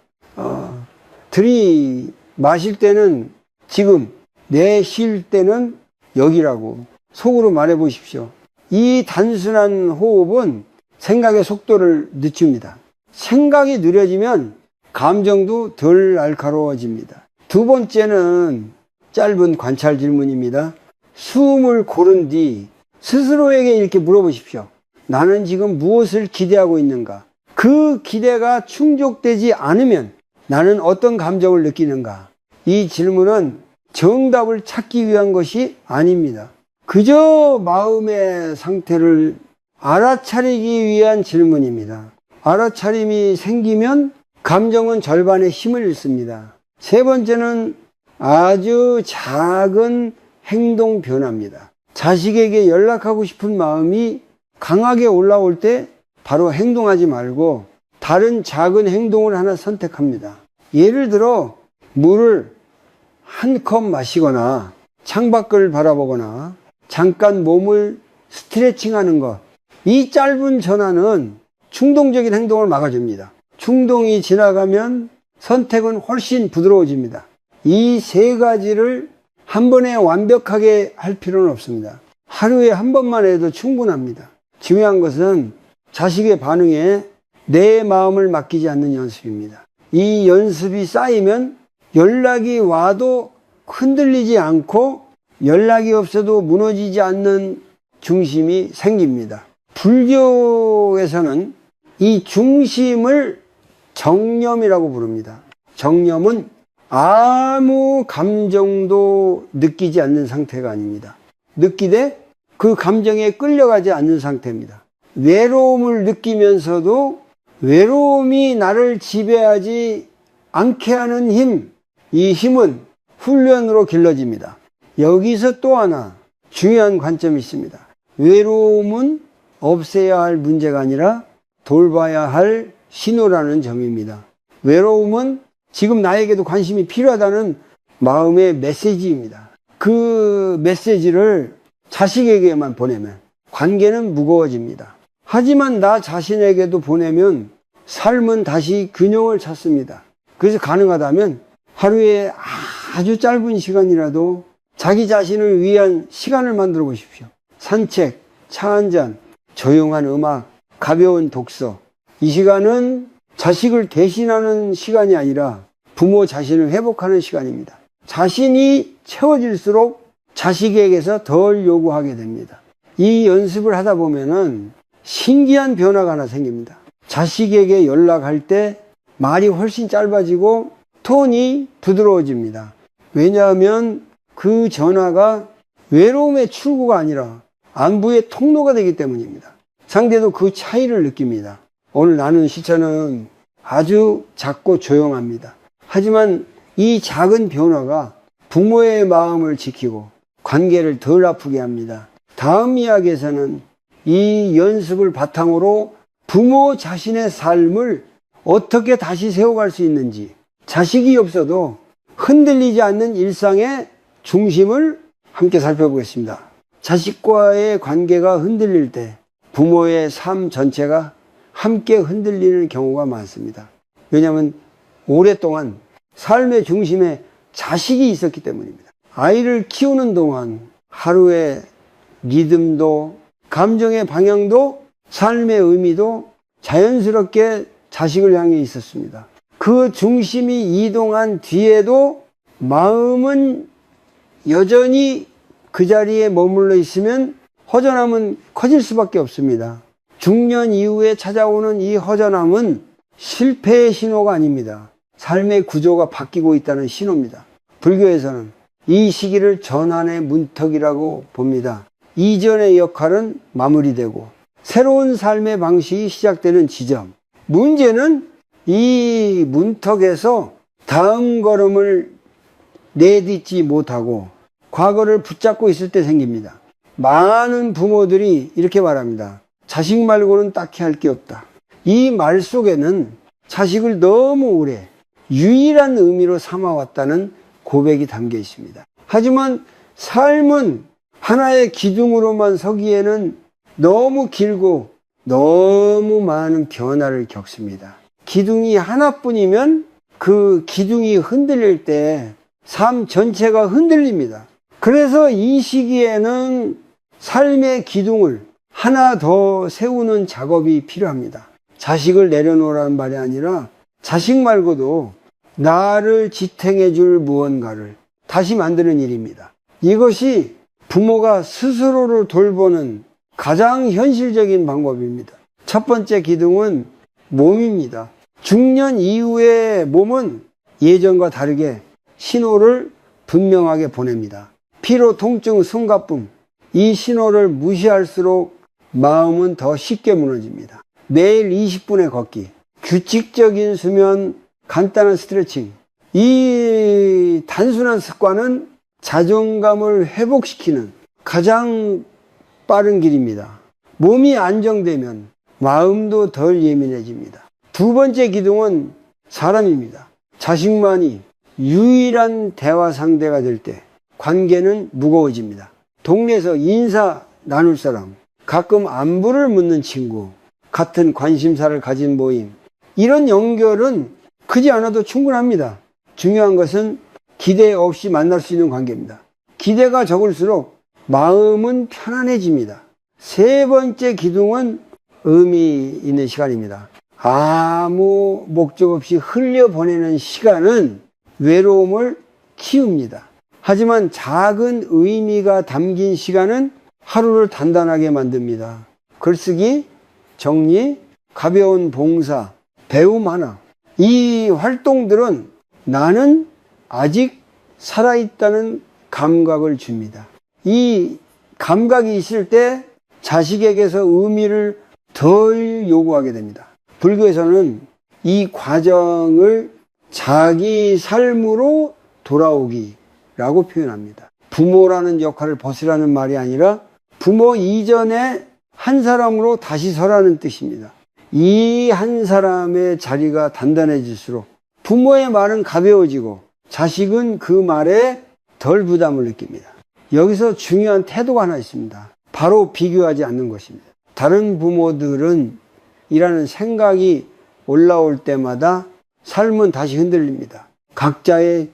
들이마실 때는 지금, 내쉴 때는 여기라고 속으로 말해 보십시오. 이 단순한 호흡은 생각의 속도를 늦춥니다. 생각이 느려지면 감정도 덜 날카로워집니다. 두 번째는 짧은 관찰 질문입니다. 숨을 고른 뒤 스스로에게 이렇게 물어보십시오. 나는 지금 무엇을 기대하고 있는가? 그 기대가 충족되지 않으면 나는 어떤 감정을 느끼는가? 이 질문은 정답을 찾기 위한 것이 아닙니다. 그저 마음의 상태를 알아차리기 위한 질문입니다. 알아차림이 생기면 감정은 절반의 힘을 잃습니다. 세 번째는 아주 작은 행동 변화입니다. 자식에게 연락하고 싶은 마음이 강하게 올라올 때 바로 행동하지 말고 다른 작은 행동을 하나 선택합니다. 예를 들어 물을 한 컵 마시거나 창밖을 바라보거나 잠깐 몸을 스트레칭하는 것. 이 짧은 전환은 충동적인 행동을 막아줍니다. 충동이 지나가면 선택은 훨씬 부드러워집니다. 이 세 가지를 한 번에 완벽하게 할 필요는 없습니다. 하루에 한 번만 해도 충분합니다. 중요한 것은 자식의 반응에 내 마음을 맡기지 않는 연습입니다. 이 연습이 쌓이면 연락이 와도 흔들리지 않고 연락이 없어도 무너지지 않는 중심이 생깁니다. 불교에서는 이 중심을 정념이라고 부릅니다. 정념은 아무 감정도 느끼지 않는 상태가 아닙니다. 느끼되 그 감정에 끌려가지 않는 상태입니다. 외로움을 느끼면서도 외로움이 나를 지배하지 않게 하는 힘, 이 힘은 훈련으로 길러집니다. 여기서 또 하나 중요한 관점이 있습니다. 외로움은 없애야 할 문제가 아니라 돌봐야 할 신호라는 점입니다. 외로움은 지금 나에게도 관심이 필요하다는 마음의 메시지입니다. 그 메시지를 자식에게만 보내면 관계는 무거워집니다. 하지만 나 자신에게도 보내면 삶은 다시 균형을 찾습니다. 그래서 가능하다면 하루에 아주 짧은 시간이라도 자기 자신을 위한 시간을 만들어 보십시오. 산책, 차 한잔, 조용한 음악, 가벼운 독서. 이 시간은 자식을 대신하는 시간이 아니라 부모 자신을 회복하는 시간입니다. 자신이 채워질수록 자식에게서 덜 요구하게 됩니다. 이 연습을 하다 보면은 신기한 변화가 하나 생깁니다. 자식에게 연락할 때 말이 훨씬 짧아지고 톤이 부드러워집니다. 왜냐하면 그 전화가 외로움의 출구가 아니라 안부의 통로가 되기 때문입니다. 상대도 그 차이를 느낍니다. 오늘 나눈 시차는 아주 작고 조용합니다. 하지만 이 작은 변화가 부모의 마음을 지키고 관계를 덜 아프게 합니다. 다음 이야기에서는 이 연습을 바탕으로 부모 자신의 삶을 어떻게 다시 세워갈 수 있는지, 자식이 없어도 흔들리지 않는 일상의 중심을 함께 살펴보겠습니다. 자식과의 관계가 흔들릴 때 부모의 삶 전체가 함께 흔들리는 경우가 많습니다. 왜냐하면 오랫동안 삶의 중심에 자식이 있었기 때문입니다. 아이를 키우는 동안 하루의 리듬도 감정의 방향도 삶의 의미도 자연스럽게 자식을 향해 있었습니다. 그 중심이 이동한 뒤에도 마음은 여전히 그 자리에 머물러 있으면 허전함은 커질 수밖에 없습니다. 중년 이후에 찾아오는 이 허전함은 실패의 신호가 아닙니다. 삶의 구조가 바뀌고 있다는 신호입니다. 불교에서는 이 시기를 전환의 문턱이라고 봅니다. 이전의 역할은 마무리되고 새로운 삶의 방식이 시작되는 지점. 문제는 이 문턱에서 다음 걸음을 내딛지 못하고 과거를 붙잡고 있을 때 생깁니다. 많은 부모들이 이렇게 말합니다. 자식 말고는 딱히 할 게 없다. 이 말 속에는 자식을 너무 오래 유일한 의미로 삼아왔다는 고백이 담겨 있습니다. 하지만 삶은 하나의 기둥으로만 서기에는 너무 길고 너무 많은 변화를 겪습니다. 기둥이 하나뿐이면 그 기둥이 흔들릴 때 삶 전체가 흔들립니다. 그래서 이 시기에는 삶의 기둥을 하나 더 세우는 작업이 필요합니다. 자식을 내려놓으라는 말이 아니라 자식 말고도 나를 지탱해 줄 무언가를 다시 만드는 일입니다. 이것이 부모가 스스로를 돌보는 가장 현실적인 방법입니다. 첫 번째 기둥은 몸입니다. 중년 이후의 몸은 예전과 다르게 신호를 분명하게 보냅니다. 피로, 통증, 숨가쁨, 이 신호를 무시할수록 마음은 더 쉽게 무너집니다. 매일 20분의 걷기, 규칙적인 수면, 간단한 스트레칭, 이 단순한 습관은 자존감을 회복시키는 가장 빠른 길입니다. 몸이 안정되면 마음도 덜 예민해집니다. 두 번째 기둥은 사람입니다. 자식만이 유일한 대화 상대가 될 때 관계는 무거워집니다. 동네에서 인사 나눌 사람, 가끔 안부를 묻는 친구, 같은 관심사를 가진 모임, 이런 연결은 크지 않아도 충분합니다. 중요한 것은 기대 없이 만날 수 있는 관계입니다. 기대가 적을수록 마음은 편안해집니다. 세 번째 기둥은 의미 있는 시간입니다. 아무 목적 없이 흘려보내는 시간은 외로움을 키웁니다. 하지만 작은 의미가 담긴 시간은 하루를 단단하게 만듭니다. 글쓰기, 정리, 가벼운 봉사, 배움 하나. 이 활동들은 나는 아직 살아있다는 감각을 줍니다. 이 감각이 있을 때 자식에게서 의미를 덜 요구하게 됩니다. 불교에서는 이 과정을 자기 삶으로 돌아오기라고 표현합니다. 부모라는 역할을 벗으라는 말이 아니라 부모 이전에 한 사람으로 다시 서라는 뜻입니다. 이 한 사람의 자리가 단단해질수록 부모의 말은 가벼워지고 자식은 그 말에 덜 부담을 느낍니다. 여기서 중요한 태도가 하나 있습니다. 바로 비교하지 않는 것입니다. 다른 부모들은 이라는 생각이 올라올 때마다 삶은 다시 흔들립니다. 각자의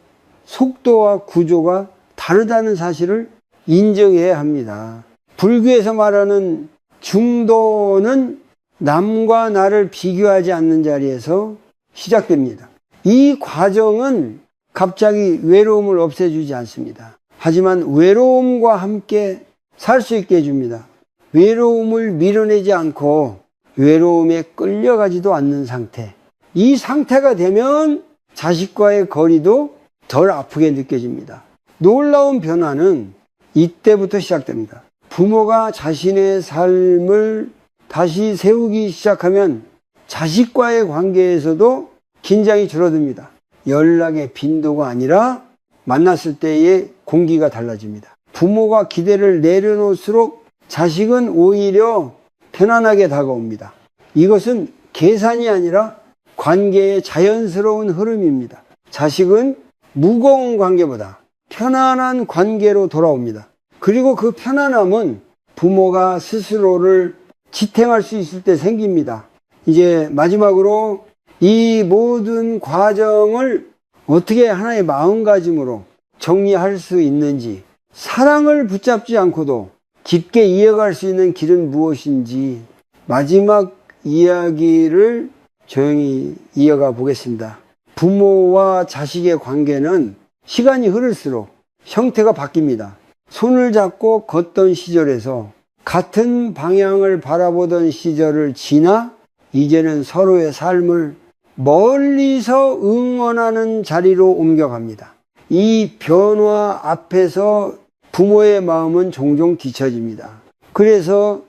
속도와 구조가 다르다는 사실을 인정해야 합니다. 불교에서 말하는 중도는 남과 나를 비교하지 않는 자리에서 시작됩니다. 이 과정은 갑자기 외로움을 없애주지 않습니다. 하지만 외로움과 함께 살 수 있게 해줍니다. 외로움을 밀어내지 않고 외로움에 끌려가지도 않는 상태. 이 상태가 되면 자식과의 거리도 덜 아프게 느껴집니다. 놀라운 변화는 이때부터 시작됩니다. 부모가 자신의 삶을 다시 세우기 시작하면 자식과의 관계에서도 긴장이 줄어듭니다. 연락의 빈도가 아니라 만났을 때의 공기가 달라집니다. 부모가 기대를 내려놓을수록 자식은 오히려 편안하게 다가옵니다. 이것은 계산이 아니라 관계의 자연스러운 흐름입니다. 자식은 무거운 관계보다 편안한 관계로 돌아옵니다. 그리고 그 편안함은 부모가 스스로를 지탱할 수 있을 때 생깁니다. 이제 마지막으로 이 모든 과정을 어떻게 하나의 마음가짐으로 정리할 수 있는지, 사랑을 붙잡지 않고도 깊게 이어갈 수 있는 길은 무엇인지 마지막 이야기를 조용히 이어가 보겠습니다. 부모와 자식의 관계는 시간이 흐를수록 형태가 바뀝니다. 손을 잡고 걷던 시절에서 같은 방향을 바라보던 시절을 지나 이제는 서로의 삶을 멀리서 응원하는 자리로 옮겨갑니다. 이 변화 앞에서 부모의 마음은 종종 뒤처집니다. 그래서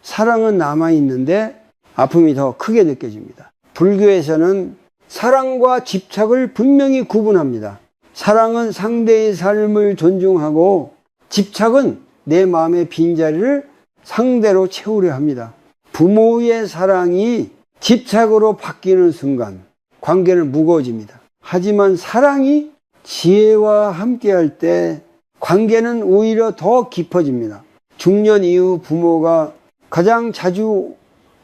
사랑은 남아있는데 아픔이 더 크게 느껴집니다. 불교에서는 사랑과 집착을 분명히 구분합니다. 사랑은 상대의 삶을 존중하고 집착은 내 마음의 빈자리를 상대로 채우려 합니다. 부모의 사랑이 집착으로 바뀌는 순간 관계는 무거워집니다. 하지만 사랑이 지혜와 함께할 때 관계는 오히려 더 깊어집니다. 중년 이후 부모가 가장 자주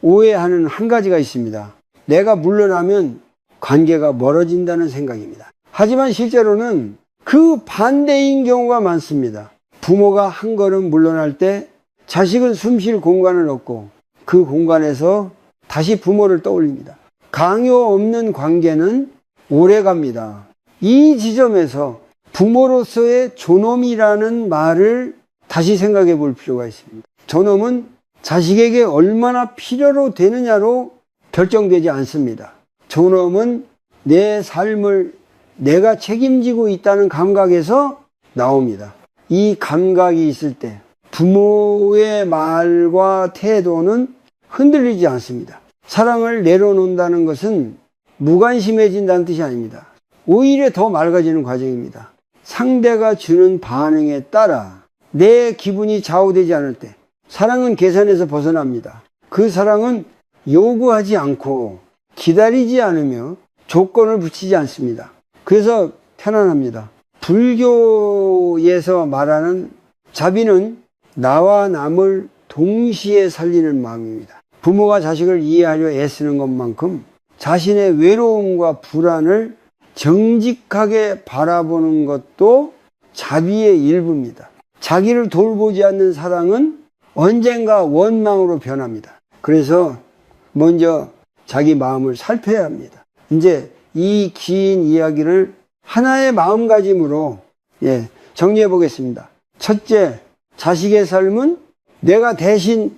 오해하는 한 가지가 있습니다. 내가 물러나면 관계가 멀어진다는 생각입니다. 하지만 실제로는 그 반대인 경우가 많습니다. 부모가 한 걸음 물러날 때 자식은 숨 쉴 공간을 얻고 그 공간에서 다시 부모를 떠올립니다. 강요 없는 관계는 오래 갑니다. 이 지점에서 부모로서의 존엄이라는 말을 다시 생각해 볼 필요가 있습니다. 존엄은 자식에게 얼마나 필요로 되느냐로 결정되지 않습니다. 존엄은 내 삶을 내가 책임지고 있다는 감각에서 나옵니다. 이 감각이 있을 때 부모의 말과 태도는 흔들리지 않습니다. 사랑을 내려놓는다는 것은 무관심해진다는 뜻이 아닙니다. 오히려 더 맑아지는 과정입니다. 상대가 주는 반응에 따라 내 기분이 좌우되지 않을 때 사랑은 계산에서 벗어납니다. 그 사랑은 요구하지 않고 기다리지 않으며 조건을 붙이지 않습니다. 그래서 편안합니다. 불교에서 말하는 자비는 나와 남을 동시에 살리는 마음입니다. 부모가 자식을 이해하려 애쓰는 것만큼 자신의 외로움과 불안을 정직하게 바라보는 것도 자비의 일부입니다. 자기를 돌보지 않는 사랑은 언젠가 원망으로 변합니다. 그래서 먼저 자기 마음을 살펴야 합니다. 이제 이 긴 이야기를 하나의 마음가짐으로 정리해 보겠습니다. 첫째, 자식의 삶은 내가 대신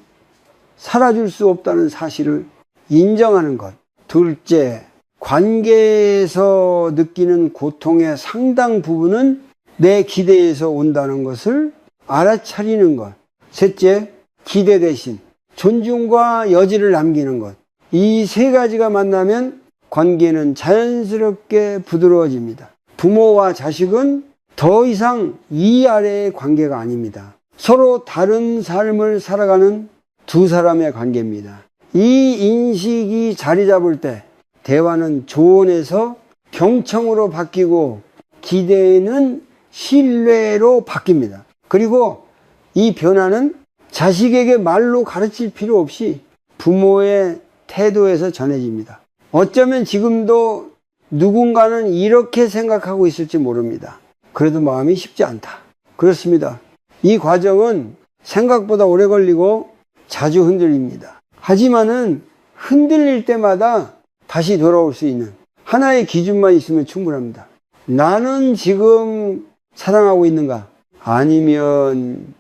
살아줄 수 없다는 사실을 인정하는 것. 둘째, 관계에서 느끼는 고통의 상당 부분은 내 기대에서 온다는 것을 알아차리는 것. 셋째, 기대 대신 존중과 여지를 남기는 것. 이 세 가지가 만나면 관계는 자연스럽게 부드러워집니다. 부모와 자식은 더 이상 위아래의 관계가 아닙니다. 서로 다른 삶을 살아가는 두 사람의 관계입니다. 이 인식이 자리 잡을 때 대화는 조언에서 경청으로 바뀌고 기대는 신뢰로 바뀝니다. 그리고 이 변화는 자식에게 말로 가르칠 필요 없이 부모의 태도에서 전해집니다. 어쩌면 지금도 누군가는 이렇게 생각하고 있을지 모릅니다. 그래도 마음이 쉽지 않다. 그렇습니다. 이 과정은 생각보다 오래 걸리고 자주 흔들립니다. 하지만은 흔들릴 때마다 다시 돌아올 수 있는 하나의 기준만 있으면 충분합니다. 나는 지금 사랑하고 있는가? 아니면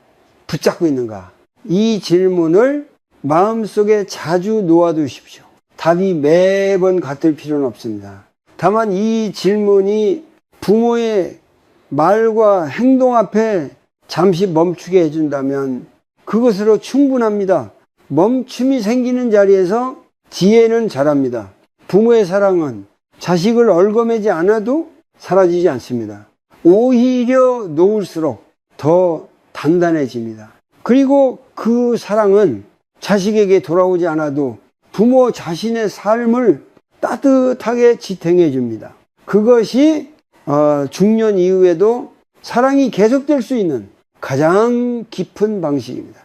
붙잡고 있는가? 이 질문을 마음속에 자주 놓아두십시오. 답이 매번 같을 필요는 없습니다. 다만 이 질문이 부모의 말과 행동 앞에 잠시 멈추게 해준다면 그것으로 충분합니다. 멈춤이 생기는 자리에서 지혜는 자랍니다. 부모의 사랑은 자식을 얽어매지 않아도 사라지지 않습니다. 오히려 놓을수록 더 단단해집니다. 그리고 그 사랑은 자식에게 돌아오지 않아도 부모 자신의 삶을 따뜻하게 지탱해 줍니다. 그것이 중년 이후에도 사랑이 계속될 수 있는 가장 깊은 방식입니다.